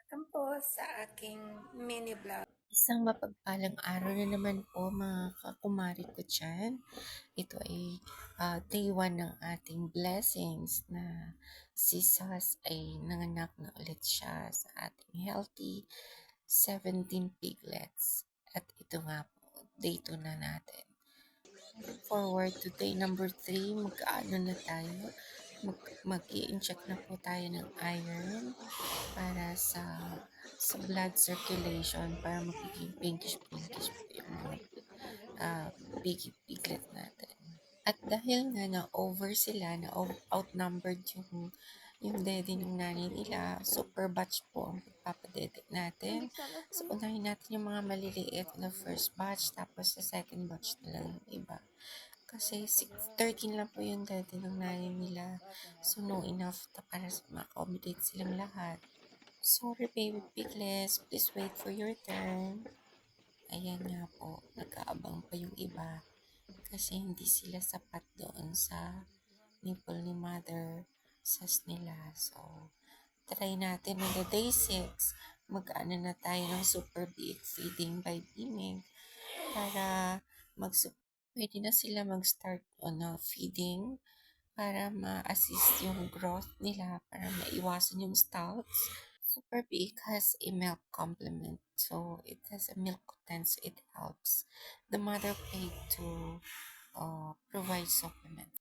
Welcome po sa aking mini vlog. Isang mapagpalang araw na naman po mga kakumari ko dyan. Ito ay day 1 ng ating blessings na si Sas ay nanganak na ulit siya sa ating healthy 17 piglets. At ito nga po, day 2 na natin. Forward to day number 3, mag-ano na tayo, mag-i-inject na po tayo ng iron para sa blood circulation para magiging pinkish-pinkish po yung mga piglet natin. At dahil nga na-over sila, na-outnumbered yung daddy ng nanay nila, super batch po ang pagpapadede natin. So, unahin natin yung mga maliliit na first batch, tapos sa second batch na lang yung iba. Kasi 13 lang po yung daddy ng nanay nila. So, no enough para ma-accommodate silang lahat. Sorry baby piglets, please wait for your turn. Ayan nga po, nag-aabang pa yung iba kasi hindi sila sapat doon sa nipple ni mother sas nila. So, try natin on the day 6, mag-ano na tayo ng super big feeding by Bimig para pwede na sila mag-start on feeding para ma-assist yung growth nila, para maiwasan yung stouts. Super Big has a milk complement, so it has a milk content, so it helps the mother pig to provide supplements.